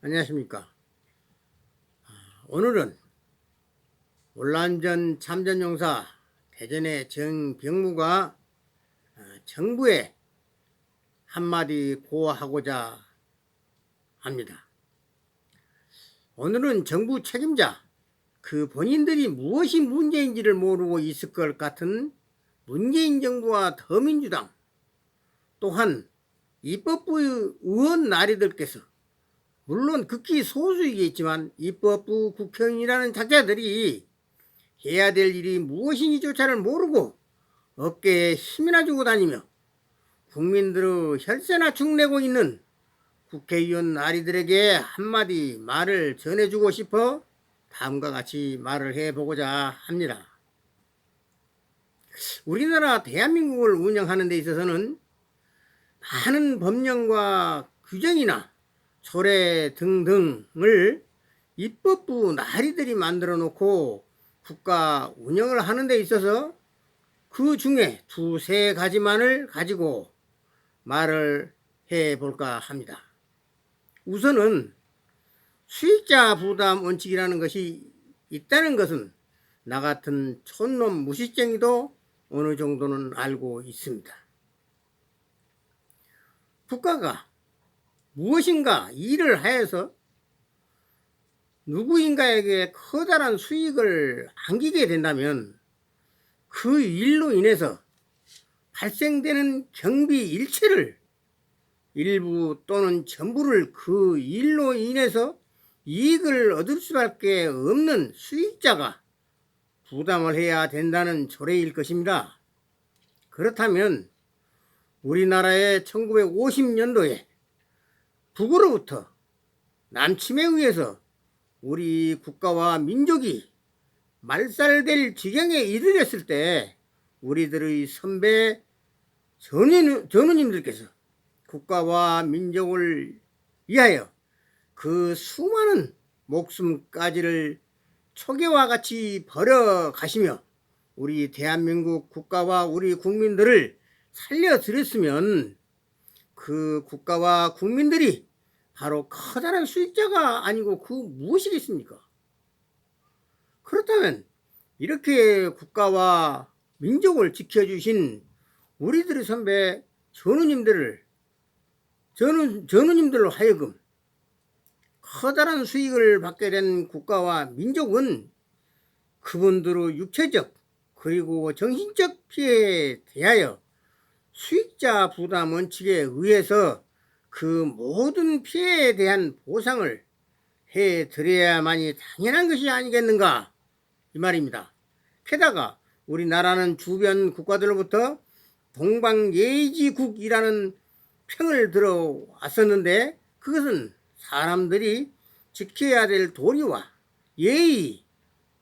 안녕하십니까. 오늘은 올란전 참전용사 대전의 정병무가 정부에 한마디 고하고자 합니다. 오늘은 정부 책임자, 그 본인들이 무엇이 문제인지를 모르고 있을 것 같은 문재인 정부와 더민주당, 또한 입법부 의원 나리들께서, 물론 극히 소수이겠지만 입법부 국회의원이라는 자자들이 해야 될 일이 무엇인지조차를 모르고 어깨에 힘이나 주고 다니며 국민들의 혈세나 축내고 있는 국회의원 나리들에게 한마디 말을 전해주고 싶어 다음과 같이 말을 해보고자 합니다. 우리나라 대한민국을 운영하는 데 있어서는 많은 법령과 규정이나 조례 등등을 입법부 나리들이 만들어 놓고 국가 운영을 하는 데 있어서 그 중에 두세 가지만을 가지고 말을 해볼까 합니다. 우선은 수익자 부담 원칙이라는 것이 있다는 것은 나 같은 촌놈 무시쟁이도 어느 정도는 알고 있습니다. 국가가 무엇인가 일을 하여서 누구인가에게 커다란 수익을 안기게 된다면 그 일로 인해서 발생되는 경비 일체를 일부 또는 전부를 그 일로 인해서 이익을 얻을 수밖에 없는 수익자가 부담을 해야 된다는 조례일 것입니다. 그렇다면 우리나라의 1950년도에 북으로부터 남침에 의해서 우리 국가와 민족이 말살될 지경에 이르렀을 때 우리들의 선배 전우님들께서 국가와 민족을 위하여 그 수많은 목숨까지를 초계와 같이 버려 가시며 우리 대한민국 국가와 우리 국민들을 살려드렸으면 그 국가와 국민들이 바로 커다란 수익자가 아니고 그 무엇이겠습니까? 그렇다면 이렇게 국가와 민족을 지켜주신 우리들의 선배 전우님들로 하여금 커다란 수익을 받게 된 국가와 민족은 그분들의 육체적 그리고 정신적 피해에 대하여 수익자 부담 원칙에 의해서 그 모든 피해에 대한 보상을 해드려야만이 당연한 것이 아니겠는가 이 말입니다. 게다가 우리나라는 주변 국가들로부터 동방예의지국이라는 평을 들어왔었는데 그것은 사람들이 지켜야 될 도리와 예의,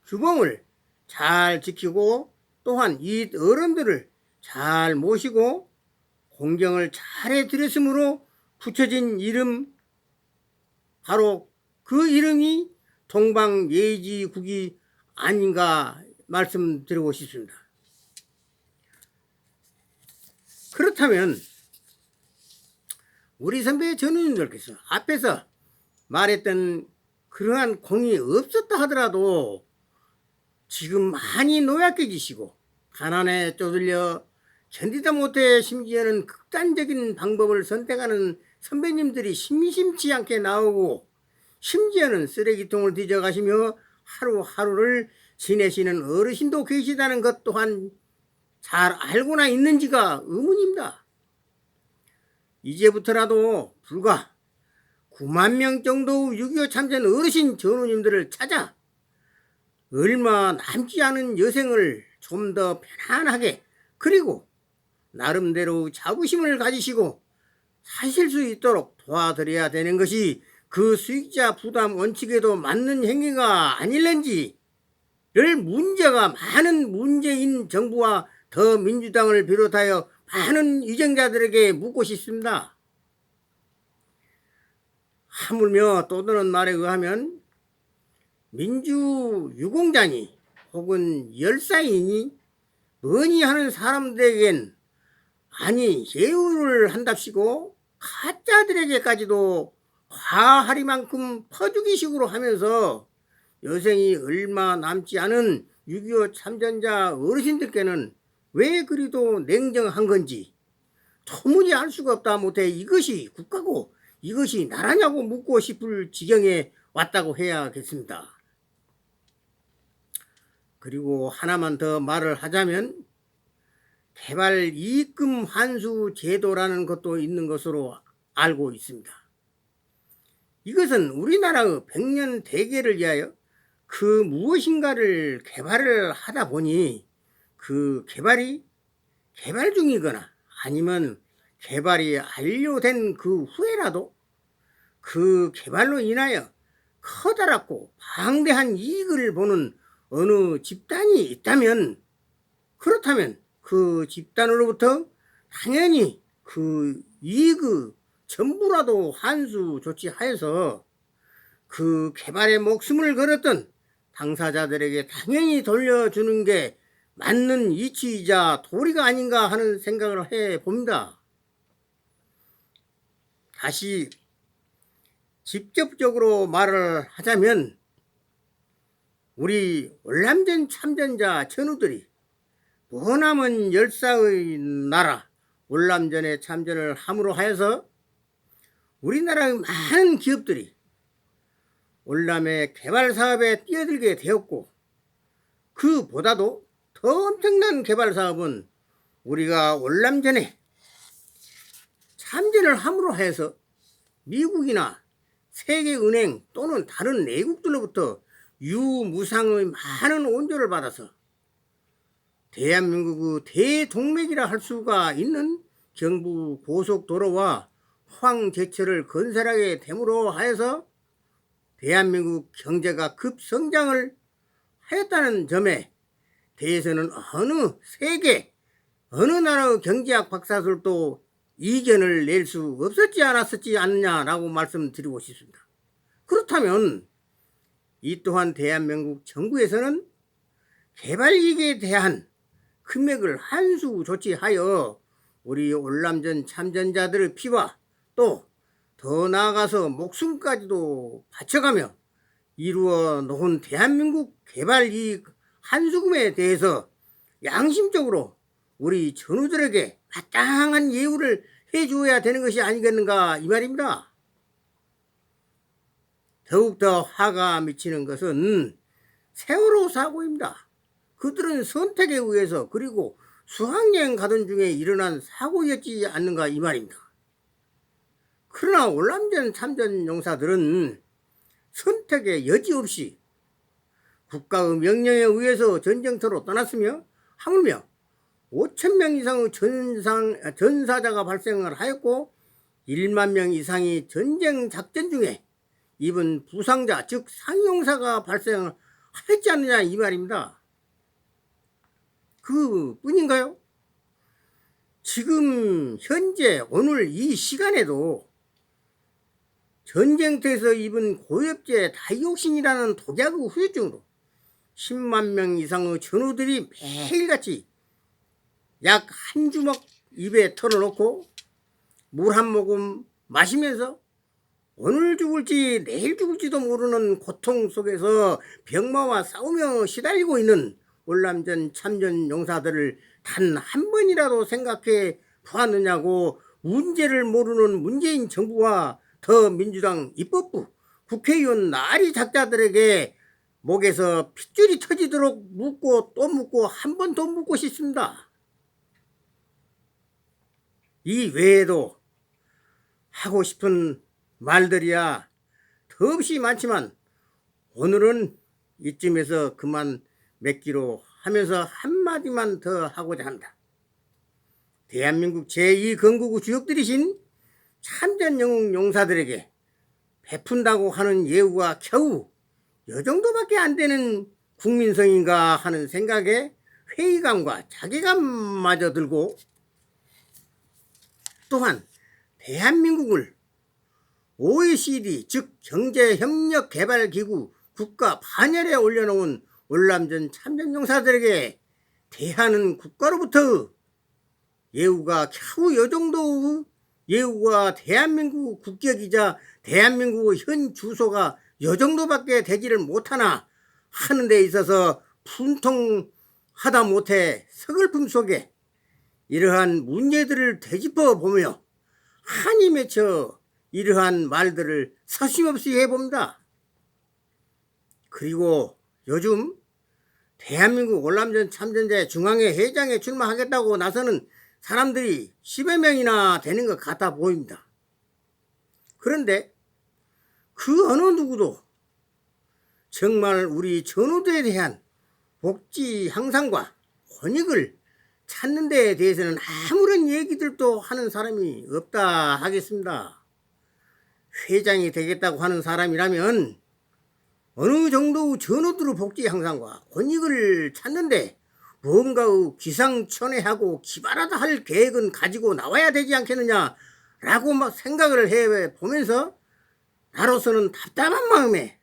규범을 잘 지키고 또한 이 어른들을 잘 모시고 공경을 잘 해드렸으므로 붙여진 이름, 바로 그 이름이 동방예의지국이 아닌가 말씀드리고 싶습니다. 그렇다면 우리 선배 전우님들께서 앞에서 말했던 그러한 공이 없었다 하더라도 지금 많이 노약해지시고 가난에 쪼들려 견디다 못해 심지어는 극단적인 방법을 선택하는 선배님들이 심심치 않게 나오고 심지어는 쓰레기통을 뒤져가시며 하루하루를 지내시는 어르신도 계시다는 것 또한 잘 알고나 있는지가 의문입니다. 이제부터라도 불과 9만 명 정도 6.25 참전 어르신 전우님들을 찾아 얼마 남지 않은 여생을 좀 더 편안하게 그리고 나름대로 자부심을 가지시고 사실 수 있도록 도와드려야 되는 것이 그 수익자 부담 원칙에도 맞는 행위가 아닐는지를 문제가 많은 문재인 정부와 더민주당을 비롯하여 많은 위정자들에게 묻고 싶습니다. 하물며 또 다른 말에 의하면 민주유공자니 혹은 열사이니 뭐니 하는 사람들에겐 아니 예우를 한답시고 가짜들에게까지도 화하리만큼 퍼주기식으로 하면서 여생이 얼마 남지 않은 6.25 참전자 어르신들께는 왜 그리도 냉정한 건지 도무지 알 수가 없다 못해 이것이 국가고 이것이 나라냐고 묻고 싶을 지경에 왔다고 해야겠습니다. 그리고 하나만 더 말을 하자면 개발 이익금 환수 제도라는 것도 있는 것으로 알고 있습니다. 이것은 우리나라의 100년 대계를 위하여 그 무엇인가를 개발을 하다 보니 그 개발이 개발 중이거나 아니면 개발이 완료된 그 후에라도 그 개발로 인하여 커다랗고 방대한 이익을 보는 어느 집단이 있다면 그렇다면 그 집단으로부터 당연히 그 이익의 전부라도 환수 조치하여서 그 개발에 목숨을 걸었던 당사자들에게 당연히 돌려주는 게 맞는 이치이자 도리가 아닌가 하는 생각을 해봅니다. 다시 직접적으로 말을 하자면 우리 월남전 참전자 전우들이 머나먼 열사의 나라 월남전에 참전을 함으로 하여서 우리나라의 많은 기업들이 월남의 개발 사업에 뛰어들게 되었고 그보다도 더 엄청난 개발 사업은 우리가 월남전에 참전을 함으로 해서 미국이나 세계은행 또는 다른 내국들로부터 유무상의 많은 온조를 받아서 대한민국의 대동맥이라 할 수가 있는 경부 고속도로와 포항제철을 건설하게 됨으로 하여서 대한민국 경제가 급성장을 하였다는 점에 대해서는 어느 세계 어느 나라의 경제학 박사들도 이견을 낼 수 없었지 않았었지 않느냐라고 말씀드리고 싶습니다. 그렇다면 이 또한 대한민국 정부에서는 개발이익에 대한 금액을 한수 조치하여 우리 월남전 참전자들의 피와 또 더 나아가서 목숨까지도 바쳐가며 이루어 놓은 대한민국 개발이익 한수금에 대해서 양심적으로 우리 전우들에게 마땅한 예우를 해주어야 되는 것이 아니겠는가 이 말입니다. 더욱더 화가 미치는 것은 세월호 사고입니다. 그들은 선택에 의해서 그리고 수학여행 가던 중에 일어난 사고였지 않는가 이 말입니다. 그러나 월남전 참전 용사들은 선택의 여지없이 국가의 명령에 의해서 전쟁터로 떠났으며 하물며 5,000명 이상의 전사자가 발생을 하였고 1만 명 이상이 전쟁 작전 중에 입은 부상자 즉 상용사가 발생을 하였지 않느냐 이 말입니다. 그 뿐인가요? 지금 현재 오늘 이 시간에도 전쟁터에서 입은 고엽제 다이옥신이라는 독약의 후유증으로 10만 명 이상의 전우들이 매일같이 약 한 주먹 입에 털어놓고 물 한 모금 마시면서 오늘 죽을지 내일 죽을지도 모르는 고통 속에서 병마와 싸우며 시달리고 있는 월남전 참전 용사들을 단 한 번이라도 생각해 보았느냐고 문제를 모르는 문재인 정부와 더민주당 입법부 국회의원 나리 작자들에게 목에서 핏줄이 터지도록 묻고 또 묻고 한 번 더 묻고 싶습니다. 이 외에도 하고 싶은 말들이야 더없이 많지만 오늘은 이쯤에서 그만 맺기로 하면서 한마디만 더 하고자 합니다. 대한민국 제2건국의 주역들이신 참전영웅 용사들에게 베푼다고 하는 예우가 겨우 이 정도밖에 안 되는 국민성인가 하는 생각에 회의감과 자괴감마저 들고 또한 대한민국을 OECD 즉 경제협력개발기구 국가 반열에 올려놓은 월남전 참전용사들에게 대하는 국가로부터 예우가 겨우 이 정도의 예우가 대한민국 국적이자 대한민국 현 주소가 요 정도밖에 되지를 못하나 하는 데 있어서 분통하다 못해 서글픔 속에 이러한 문제들을 되짚어 보며 한이 맺혀 이러한 말들을 서슴없이 해봅니다. 그리고 요즘 대한민국 월남전 참전제 중앙회 회장에 출마하겠다고 나서는 사람들이 10여 명이나 되는 것 같아 보입니다. 그런데 그 어느 누구도 정말 우리 전우들에 대한 복지 향상과 권익을 찾는 데에 대해서는 아무런 얘기들도 하는 사람이 없다 하겠습니다. 회장이 되겠다고 하는 사람이라면 어느 정도 전우들의 복지 향상과 권익을 찾는데 뭔가의 기상천외하고 기발하다 할 계획은 가지고 나와야 되지 않겠느냐라고 막 생각을 해보면서 나로서는 답답한 마음에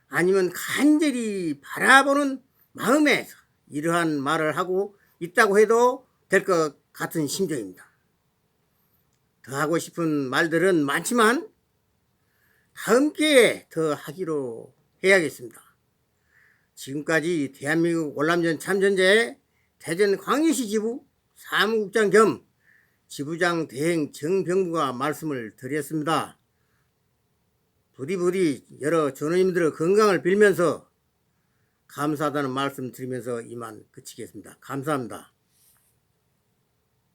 아니면 간절히 바라보는 마음에 이러한 말을 하고 있다고 해도 될 것 같은 심정입니다. 더 하고 싶은 말들은 많지만 다음 기회에 더 하기로 해야겠습니다. 지금까지 대한민국 월남전 참전제 대전 광역시 지부 사무국장 겸 지부장 대행 정병부가 말씀을 드렸습니다. 부디부디 여러 전우님들의 건강을 빌면서 감사하다는 말씀 드리면서 이만 그치겠습니다. 감사합니다.